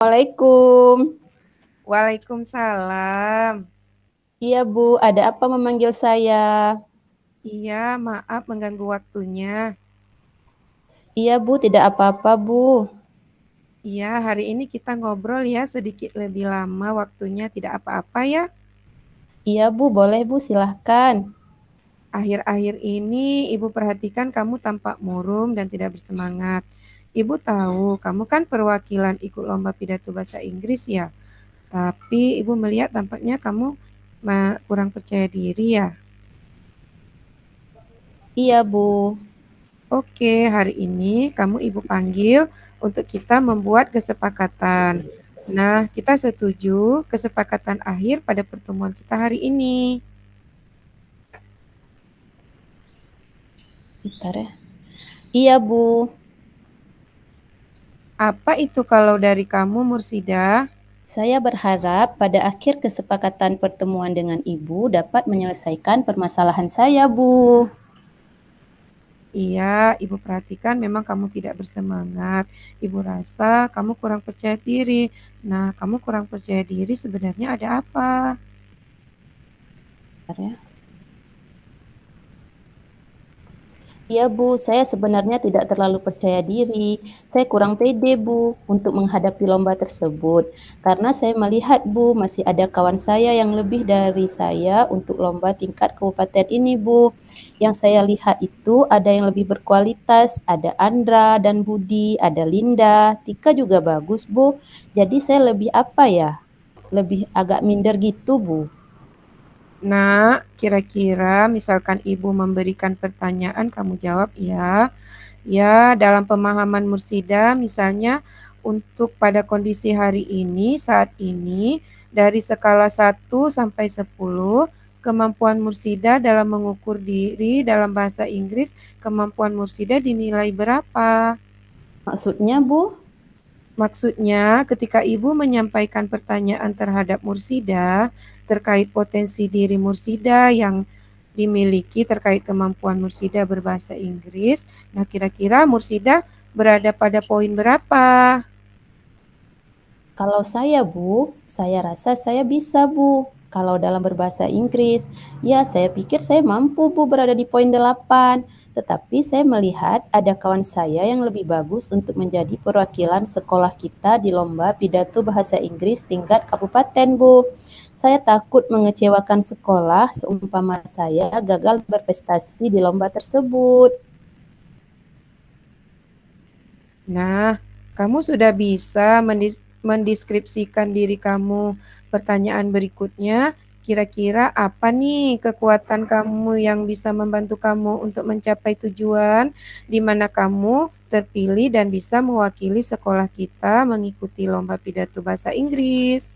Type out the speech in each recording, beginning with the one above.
Assalamualaikum. Waalaikumsalam. Iya, Bu. Ada apa memanggil saya? Iya, maaf mengganggu waktunya. Iya, Bu. Tidak apa-apa, Bu. Iya, hari ini kita ngobrol ya sedikit lebih lama waktunya, tidak apa-apa ya. Iya, Bu. Boleh, Bu. Silahkan. Akhir-akhir ini Ibu perhatikan kamu tampak murung dan tidak bersemangat. Ibu tahu kamu kan perwakilan ikut lomba pidato bahasa Inggris ya. Tapi Ibu melihat tampaknya kamu kurang percaya diri ya. Iya, Bu. Oke, hari ini kamu Ibu panggil untuk kita membuat kesepakatan. Nah, kita setuju kesepakatan akhir pada pertemuan kita hari ini. Bentar ya. Iya, Bu. Apa itu kalau dari kamu, Mursida? Saya berharap pada akhir kesepakatan pertemuan dengan Ibu dapat menyelesaikan permasalahan saya, Bu. Iya, Ibu perhatikan memang kamu tidak bersemangat. Ibu rasa kamu kurang percaya diri. Nah, kamu kurang percaya diri sebenarnya ada apa? Bentar ya. Iya, Bu, saya sebenarnya tidak terlalu percaya diri. Saya kurang pede, Bu, untuk menghadapi lomba tersebut. Karena saya melihat, Bu, masih ada kawan saya yang lebih dari saya untuk lomba tingkat kabupaten ini, Bu. Yang saya lihat itu ada yang lebih berkualitas, ada Andra dan Budi, ada Linda, Tika juga bagus, Bu. Jadi saya lebih apa ya? Lebih agak minder gitu, Bu. Nah, kira-kira misalkan Ibu memberikan pertanyaan, kamu jawab ya. Ya, dalam pemahaman Mursida, misalnya untuk pada kondisi hari ini, saat ini, dari skala 1 sampai 10, kemampuan Mursida dalam mengukur diri dalam bahasa Inggris, kemampuan Mursida dinilai berapa? Maksudnya, Bu? Maksudnya, ketika Ibu menyampaikan pertanyaan terhadap Mursida terkait potensi diri Mursida yang dimiliki terkait kemampuan Mursida berbahasa Inggris, nah kira-kira Mursida berada pada poin berapa? Kalau saya, Bu, saya rasa saya bisa, Bu. Kalau dalam berbahasa Inggris, ya saya pikir saya mampu, Bu, berada di poin 8. Tetapi saya melihat ada kawan saya yang lebih bagus untuk menjadi perwakilan sekolah kita di lomba pidato bahasa Inggris tingkat kabupaten, Bu. Saya takut mengecewakan sekolah seumpama saya gagal berprestasi di lomba tersebut. Nah, kamu sudah bisa mendeskripsikan diri kamu. Pertanyaan berikutnya, kira-kira apa nih kekuatan kamu yang bisa membantu kamu untuk mencapai tujuan di mana kamu terpilih dan bisa mewakili sekolah kita mengikuti lomba pidato bahasa Inggris?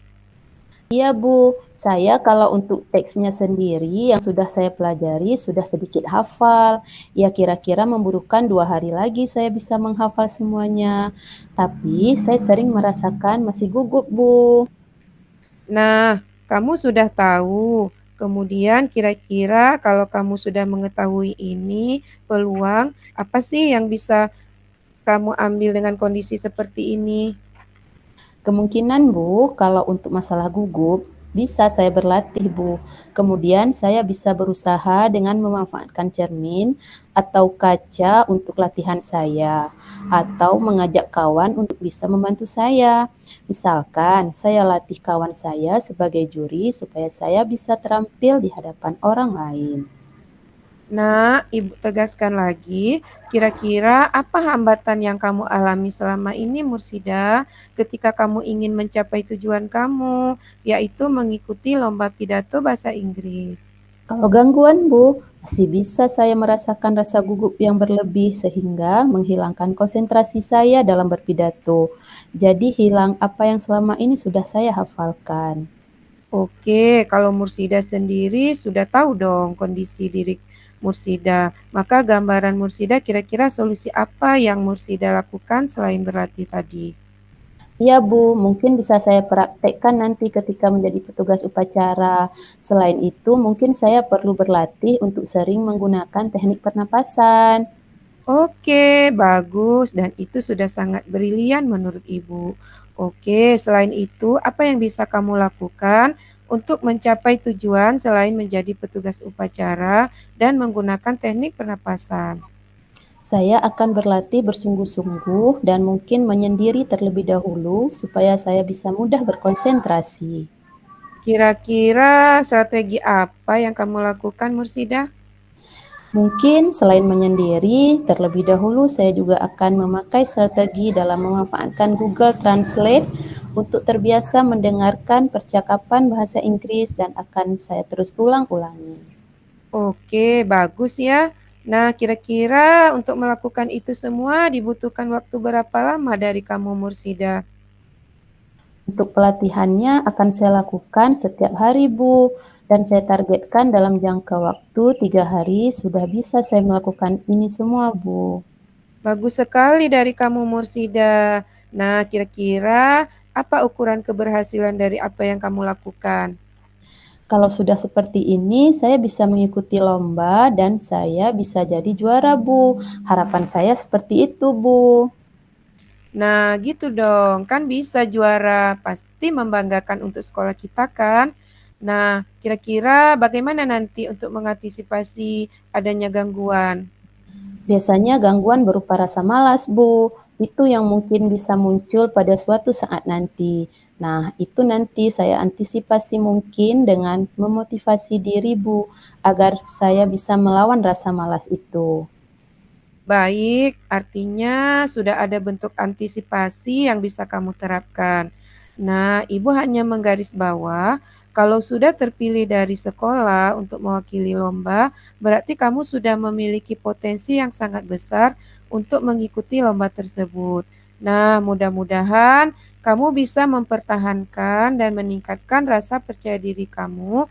Iya, Bu. Saya kalau untuk teksnya sendiri yang sudah saya pelajari sudah sedikit hafal. Ya kira-kira membutuhkan 2 hari lagi saya bisa menghafal semuanya. Tapi saya sering merasakan masih gugup, Bu. Nah, kamu sudah tahu. Kemudian kira-kira kalau kamu sudah mengetahui ini, peluang apa sih yang bisa kamu ambil dengan kondisi seperti ini? Kemungkinan, Bu, kalau untuk masalah gugup, bisa saya berlatih, Bu. Kemudian saya bisa berusaha dengan memanfaatkan cermin atau kaca untuk latihan saya, atau mengajak kawan untuk bisa membantu saya. Misalkan, saya latih kawan saya sebagai juri supaya saya bisa terampil di hadapan orang lain. Nah, Ibu tegaskan lagi, kira-kira apa hambatan yang kamu alami selama ini, Mursida, ketika kamu ingin mencapai tujuan kamu, yaitu mengikuti lomba pidato bahasa Inggris? Kalau gangguan, Bu, masih bisa saya merasakan rasa gugup yang berlebih sehingga menghilangkan konsentrasi saya dalam berpidato. Jadi hilang apa yang selama ini sudah saya hafalkan. Oke, kalau Mursida sendiri sudah tahu dong kondisi diri Mursida. Maka gambaran Mursida kira-kira solusi apa yang Mursida lakukan selain berlatih tadi? Iya, Bu, mungkin bisa saya praktekkan nanti ketika menjadi petugas upacara. Selain itu, mungkin saya perlu berlatih untuk sering menggunakan teknik pernapasan. Oke, bagus dan itu sudah sangat brilian menurut Ibu. Oke, selain itu apa yang bisa kamu lakukan untuk mencapai tujuan selain menjadi petugas upacara dan menggunakan teknik pernapasan? Saya akan berlatih bersungguh-sungguh dan mungkin menyendiri terlebih dahulu supaya saya bisa mudah berkonsentrasi. Kira-kira strategi apa yang kamu lakukan, Mursidah? Mungkin selain menyendiri, terlebih dahulu saya juga akan memakai strategi dalam memanfaatkan Google Translate untuk terbiasa mendengarkan percakapan bahasa Inggris dan akan saya terus ulang-ulangi. Oke, bagus ya. Nah, kira-kira untuk melakukan itu semua dibutuhkan waktu berapa lama dari kamu, Mursidah? Untuk pelatihannya akan saya lakukan setiap hari, Bu, dan saya targetkan dalam jangka waktu 3 hari sudah bisa saya melakukan ini semua, Bu. Bagus sekali dari kamu, Mursidah. Nah, kira-kira apa ukuran keberhasilan dari apa yang kamu lakukan? Kalau sudah seperti ini, saya bisa mengikuti lomba dan saya bisa jadi juara, Bu. Harapan saya seperti itu, Bu. Nah, gitu dong. Kan bisa juara. Pasti membanggakan untuk sekolah kita kan? Nah, kira-kira bagaimana nanti untuk mengantisipasi adanya gangguan? Biasanya gangguan berupa rasa malas, Bu. Itu yang mungkin bisa muncul pada suatu saat nanti. Nah, itu nanti saya antisipasi mungkin dengan memotivasi diri, Bu, agar saya bisa melawan rasa malas itu. Baik, artinya sudah ada bentuk antisipasi yang bisa kamu terapkan. Nah, Ibu hanya menggarisbawah, kalau sudah terpilih dari sekolah untuk mewakili lomba, berarti kamu sudah memiliki potensi yang sangat besar untuk mengikuti lomba tersebut. Nah, mudah-mudahan kamu bisa mempertahankan dan meningkatkan rasa percaya diri kamu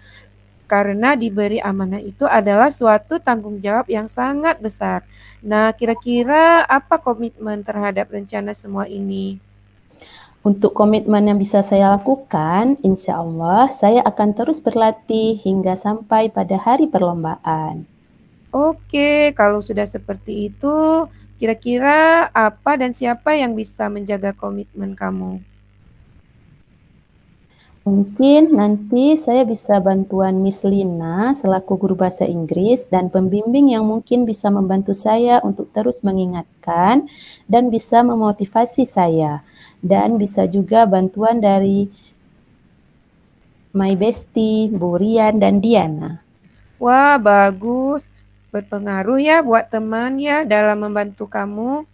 karena diberi amanah itu adalah suatu tanggung jawab yang sangat besar. Nah, kira-kira apa komitmen terhadap rencana semua ini? Untuk komitmen yang bisa saya lakukan, insya Allah saya akan terus berlatih hingga sampai pada hari perlombaan. Oke, kalau sudah seperti itu, kira-kira apa dan siapa yang bisa menjaga komitmen kamu? Mungkin nanti saya bisa bantuan Miss Lina selaku guru bahasa Inggris dan pembimbing yang mungkin bisa membantu saya untuk terus mengingatkan dan bisa memotivasi saya. Dan bisa juga bantuan dari my bestie, Bu Rian dan Diana. Wah, bagus. Berpengaruh ya buat teman ya dalam membantu kamu.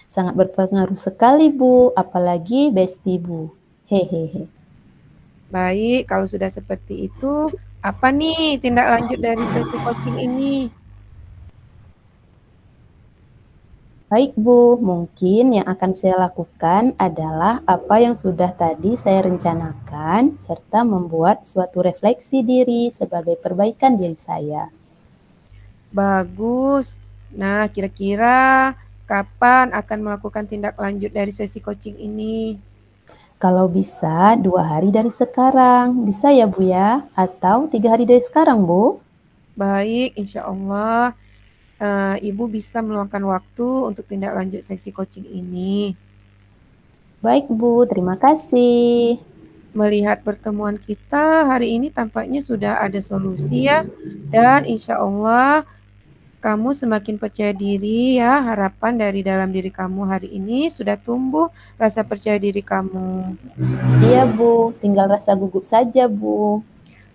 Sangat berpengaruh sekali, Bu, apalagi bestie, Bu. Hehehe. Baik, kalau sudah seperti itu, apa nih tindak lanjut dari sesi coaching ini? Baik, Bu. Mungkin yang akan saya lakukan adalah apa yang sudah tadi saya rencanakan, serta membuat suatu refleksi diri sebagai perbaikan diri saya. Bagus. Nah, kira-kira kapan akan melakukan tindak lanjut dari sesi coaching ini? Kalau bisa, 2 hari dari sekarang. Bisa ya, Bu ya? Atau 3 hari dari sekarang, Bu? Baik, insya Allah Ibu bisa meluangkan waktu untuk tindak lanjut sesi coaching ini. Baik, Bu. Terima kasih. Melihat pertemuan kita hari ini tampaknya sudah ada solusi ya. Dan insya Allah kamu semakin percaya diri ya. Harapan dari dalam diri kamu hari ini sudah tumbuh rasa percaya diri kamu. Iya, Bu. Tinggal rasa gugup saja, Bu.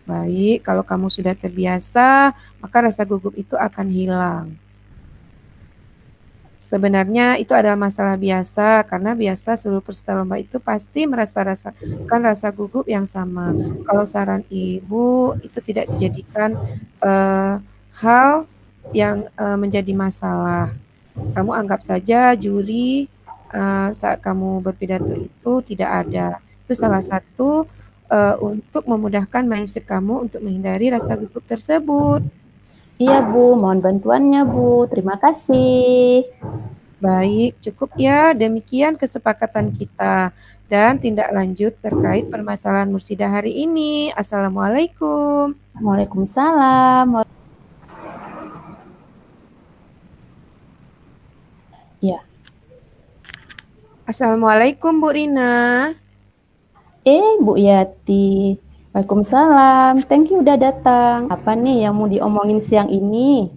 Baik, kalau kamu sudah terbiasa, maka rasa gugup itu akan hilang. Sebenarnya itu adalah masalah biasa, karena biasa seluruh peserta lomba itu pasti merasakan rasa gugup yang sama. Kalau saran Ibu, itu tidak dijadikan hal yang menjadi masalah. Kamu anggap saja juri saat kamu berpidato itu tidak ada. Itu salah satu untuk memudahkan mindset kamu untuk menghindari rasa gugup tersebut. Iya, Bu. Mohon bantuannya, Bu. Terima kasih. Baik, cukup ya. Demikian kesepakatan kita dan tindak lanjut terkait permasalahan Mursidah hari ini. Assalamualaikum. Waalaikumsalam. Ya. Assalamualaikum Bu Rina. Bu Yati. Waalaikumsalam. Thank you udah datang. Apa nih yang mau diomongin siang ini?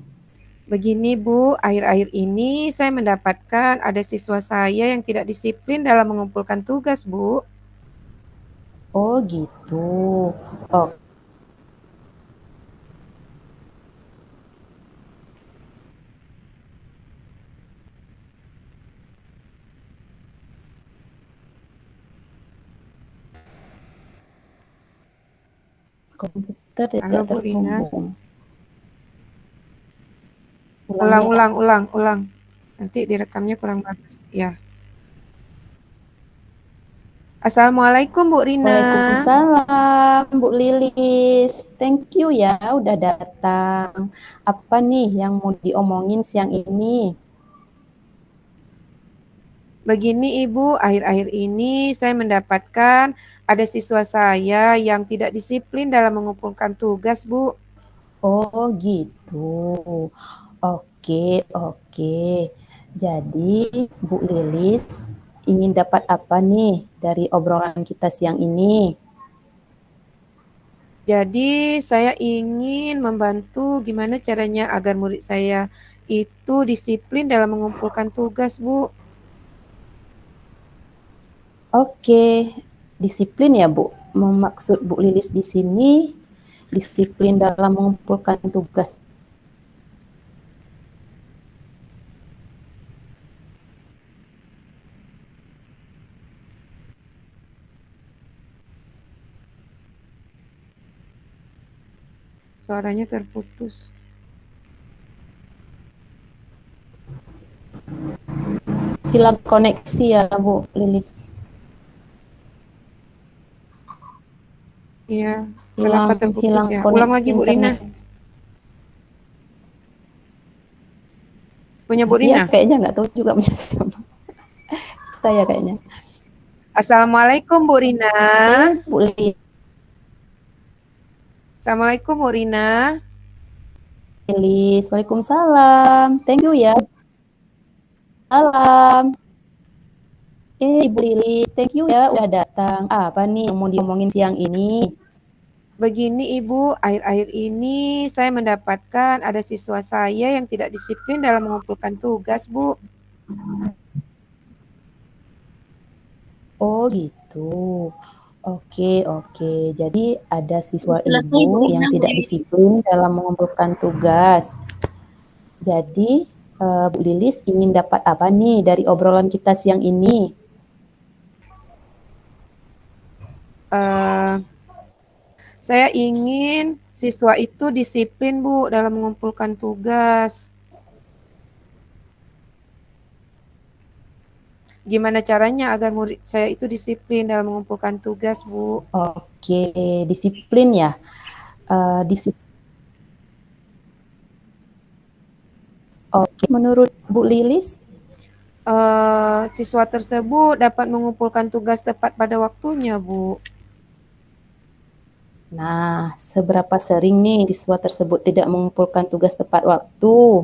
Begini Bu, akhir-akhir ini saya mendapatkan ada siswa saya yang tidak disiplin dalam mengumpulkan tugas Bu. Oh gitu. Oh, komputer Halo tidak Bu Rina. terhubung. Ulang Ulang, ya. ulang, ulang, ulang. Nanti direkamnya kurang bagus. Ya. Assalamualaikum Bu Rina. Waalaikumsalam, Bu Lilis. Thank you ya udah datang. Apa nih yang mau diomongin siang ini? Begini Ibu, akhir-akhir ini saya mendapatkan ada siswa saya yang tidak disiplin dalam mengumpulkan tugas Bu. Oh gitu. Oke, oke. Jadi Bu Lilis ingin dapat apa nih dari obrolan kita siang ini? Jadi saya ingin membantu gimana caranya agar murid saya itu disiplin dalam mengumpulkan tugas, Bu. Oke, disiplin ya Bu. Maksud Bu Lilis di sini disiplin dalam mengumpulkan tugas. Suaranya terputus. Hilang koneksi ya Bu Lilis. Iya, kenapa Hilang terputus hilang ya? Ulang koneksi lagi, Bu Rina. internet. Punya Bu Iya, Rina. kayaknya nggak tahu juga punya siapa. Saya kayaknya. Assalamualaikum, Bu Rina. Bu Assalamualaikum, Bu Rina. Lilis, Waalaikumsalam. Thank you ya. Salam. Ibu Lilis, thank you ya udah datang. Apa nih yang mau diomongin siang ini? Begini, Ibu, akhir-akhir ini saya mendapatkan ada siswa saya yang tidak disiplin dalam mengumpulkan tugas, Bu. Oh gitu. Oke, oke. Jadi ada siswa Selesai Bu ibu yang Rina tidak boleh. disiplin dalam mengumpulkan tugas. Jadi Bu Lilis ingin dapat apa nih dari obrolan kita siang ini? Eh, saya ingin siswa itu disiplin, Bu, dalam mengumpulkan tugas. Gimana caranya agar murid saya itu disiplin dalam mengumpulkan tugas, Bu? Oke, disiplin ya. Disiplin. Oke, menurut Bu Lilis, Siswa tersebut dapat mengumpulkan tugas tepat pada waktunya, Bu. nah seberapa sering nih siswa tersebut tidak mengumpulkan tugas tepat waktu?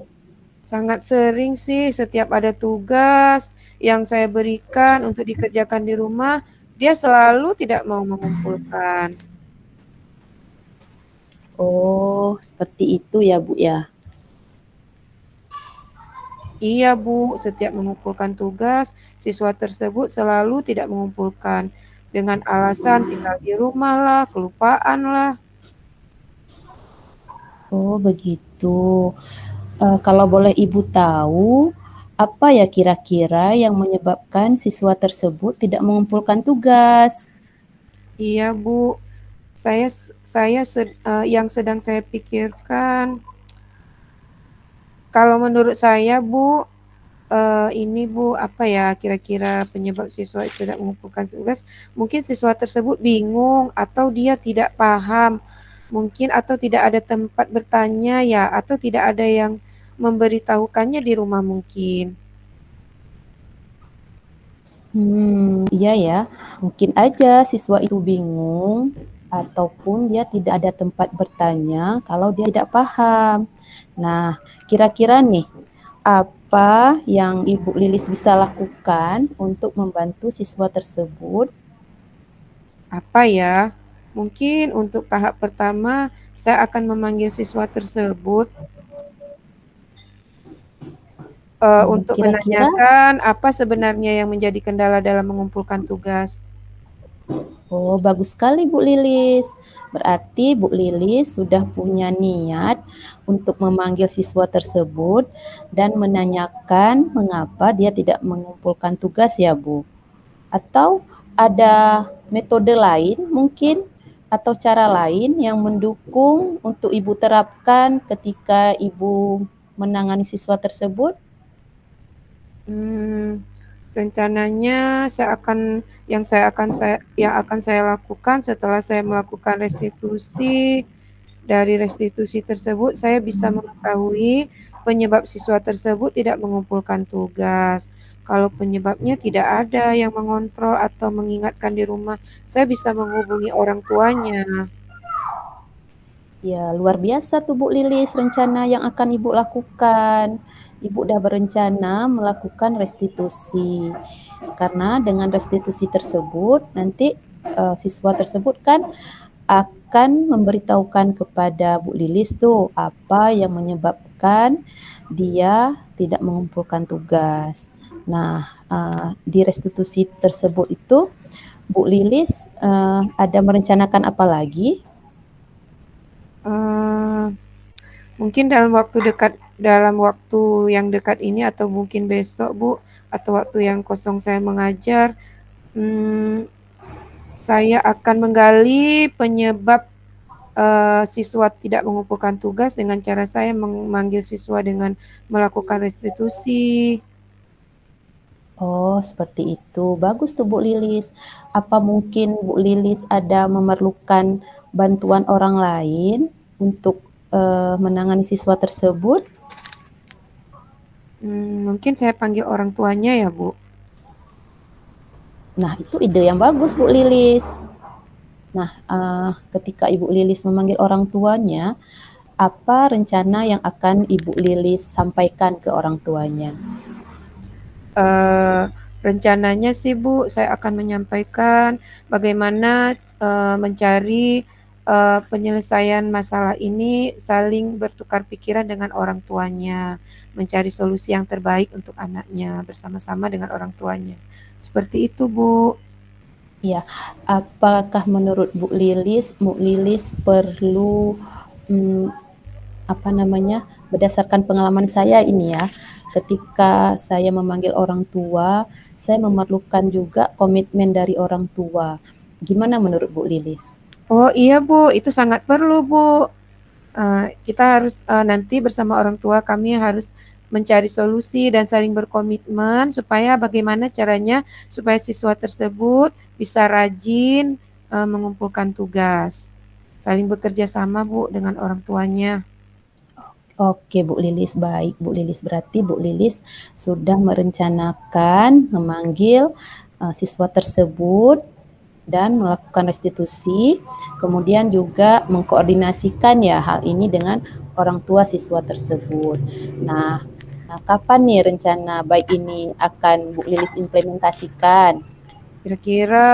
Sangat sering sih setiap ada tugas yang saya berikan untuk dikerjakan di rumah, dia selalu tidak mau mengumpulkan. Oh, seperti itu ya Bu ya. Iya, Bu, setiap mengumpulkan tugas, siswa tersebut selalu tidak mengumpulkan dengan alasan tinggal di rumah lah, kelupaan lah. Oh, begitu. Kalau boleh Ibu tahu, apa ya kira-kira yang menyebabkan siswa tersebut tidak mengumpulkan tugas? Iya, Bu. Yang sedang saya pikirkan, kalau menurut saya, Bu, ini Bu, apa ya kira-kira penyebab siswa itu tidak mengumpulkan tugas? Mungkin siswa tersebut bingung atau dia tidak paham, mungkin atau tidak ada tempat bertanya ya, atau tidak ada yang memberitahukannya di rumah mungkin. Iya ya, mungkin aja siswa itu bingung ataupun dia tidak ada tempat bertanya kalau dia tidak paham. Nah, kira-kira nih, apa yang Ibu Lilis bisa lakukan untuk membantu siswa tersebut? Apa ya? Mungkin untuk tahap pertama, saya akan memanggil siswa tersebut untuk Kira-kira menanyakan apa sebenarnya yang menjadi kendala dalam mengumpulkan tugas. Oh, bagus sekali Bu Lilis. Berarti Bu Lilis sudah punya niat untuk memanggil siswa tersebut dan menanyakan mengapa dia tidak mengumpulkan tugas ya Bu. Atau ada metode lain mungkin atau cara lain yang mendukung untuk Ibu terapkan ketika Ibu menangani siswa tersebut? Hmm, rencananya yang akan saya lakukan setelah saya melakukan restitusi. Dari restitusi tersebut, saya bisa mengetahui penyebab siswa tersebut tidak mengumpulkan tugas. Kalau penyebabnya tidak ada yang mengontrol atau mengingatkan di rumah, saya bisa menghubungi orang tuanya. Ya, luar biasa tuh Bu Lilis rencana yang akan Ibu lakukan. Ibu udah berencana melakukan restitusi. Karena dengan restitusi tersebut nanti siswa tersebut kan akan memberitahukan kepada Bu Lilis tuh apa yang menyebabkan dia tidak mengumpulkan tugas. Nah, di restitusi tersebut itu Bu Lilis ada merencanakan apa lagi? Eh, Mungkin dalam waktu yang dekat ini atau mungkin besok, Bu, atau waktu yang kosong saya mengajar, hmm, saya akan menggali penyebab siswa tidak mengumpulkan tugas dengan cara saya memanggil siswa dengan melakukan restitusi. Oh, seperti itu. Bagus tuh Bu Lilis. Apa mungkin Bu Lilis ada memerlukan bantuan orang lain untuk menangani siswa tersebut? Mungkin saya panggil orang tuanya ya, Bu. Nah, itu ide yang bagus Bu Lilis. Nah, ketika Ibu Lilis memanggil orang tuanya, apa rencana yang akan Ibu Lilis sampaikan ke orang tuanya? Eh, Rencananya sih, Bu, saya akan menyampaikan bagaimana mencari penyelesaian masalah ini, saling bertukar pikiran dengan orang tuanya, mencari solusi yang terbaik untuk anaknya bersama-sama dengan orang tuanya. Seperti itu, Bu. Ya, apakah menurut Bu Lilis perlu hmm, apa namanya, berdasarkan pengalaman saya ini ya, ketika saya memanggil orang tua, saya memerlukan juga komitmen dari orang tua. Gimana menurut Bu Lilis? Oh iya, Bu, itu sangat perlu, Bu. Kita harus nanti bersama orang tua kami harus mencari solusi dan saling berkomitmen supaya bagaimana caranya supaya siswa tersebut bisa rajin mengumpulkan tugas. Saling bekerja sama, Bu, dengan orang tuanya. Oke Bu Lilis, baik Bu Lilis. Berarti Bu Lilis sudah merencanakan memanggil siswa tersebut dan melakukan restitusi, kemudian juga mengkoordinasikan ya hal ini dengan orang tua siswa tersebut. Nah, kapan nih rencana baik ini akan Bu Lilis implementasikan? Kira-kira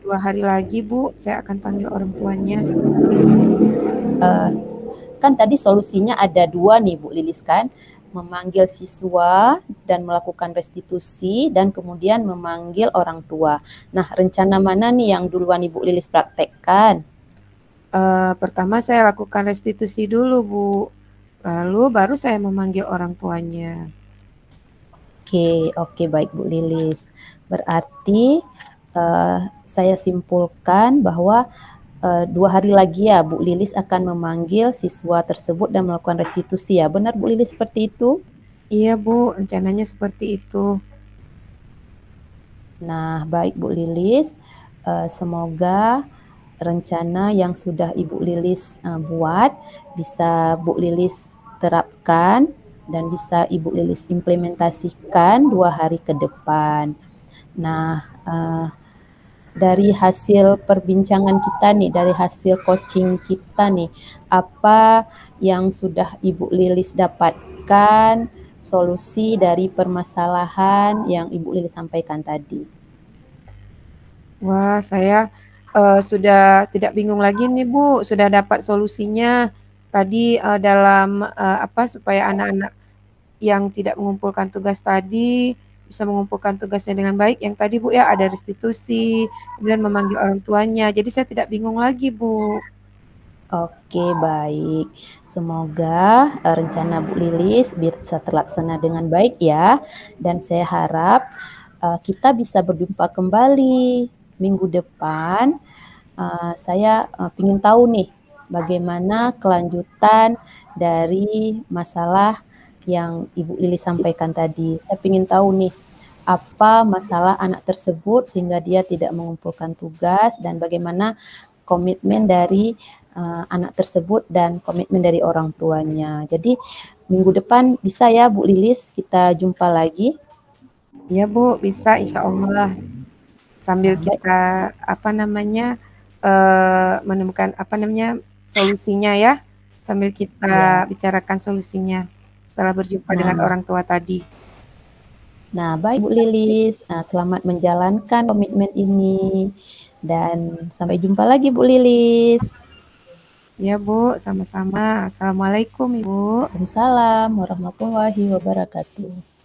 2 hari lagi, Bu, saya akan panggil orang tuanya. Uh, kan tadi solusinya ada dua nih Bu Lilis kan, memanggil siswa dan melakukan restitusi dan kemudian memanggil orang tua. Nah, rencana mana nih yang duluan Ibu Lilis praktekkan? Pertama saya lakukan restitusi dulu, Bu. Lalu baru saya memanggil orang tuanya. Oke, oke baik Bu Lilis. Berarti saya simpulkan bahwa 2 hari lagi ya Bu Lilis akan memanggil siswa tersebut dan melakukan restitusi ya. Benar Bu Lilis seperti itu? Iya, Bu, rencananya seperti itu. Nah, baik Bu Lilis, semoga rencana yang sudah Ibu Lilis buat bisa Bu Lilis terapkan dan bisa Ibu Lilis implementasikan 2 hari ke depan. Nah, dari hasil perbincangan kita nih, dari hasil coaching kita nih, apa yang sudah Ibu Lilis dapatkan solusi dari permasalahan yang Ibu Lili sampaikan tadi. Wah, saya sudah tidak bingung lagi nih Bu, sudah dapat solusinya. Tadi dalam apa supaya anak-anak yang tidak mengumpulkan tugas tadi bisa mengumpulkan tugasnya dengan baik. Yang tadi Bu ya ada restitusi, kemudian memanggil orang tuanya. Jadi saya tidak bingung lagi Bu. Oke, baik. Semoga rencana Bu Lilis bisa terlaksana dengan baik ya. Dan saya harap kita bisa berjumpa kembali minggu depan. Saya ingin tahu nih bagaimana kelanjutan dari masalah yang Ibu Lili sampaikan tadi. Saya ingin tahu nih apa masalah anak tersebut sehingga dia tidak mengumpulkan tugas dan bagaimana komitmen dari anak tersebut dan komitmen dari orang tuanya. Jadi minggu depan bisa ya Bu Lilis kita jumpa lagi. Iya Bu, bisa insya Allah. Sambil Baik. kita apa namanya menemukan apa namanya solusinya ya, sambil Ya. kita bicarakan solusinya setelah berjumpa dengan Nah, orang tua tadi. Nah, baik Bu Lilis, selamat menjalankan komitmen ini dan sampai jumpa lagi Bu Lilis. Iya Bu, sama-sama. Assalamualaikum Ibu. Waalaikumsalam warahmatullahi wabarakatuh.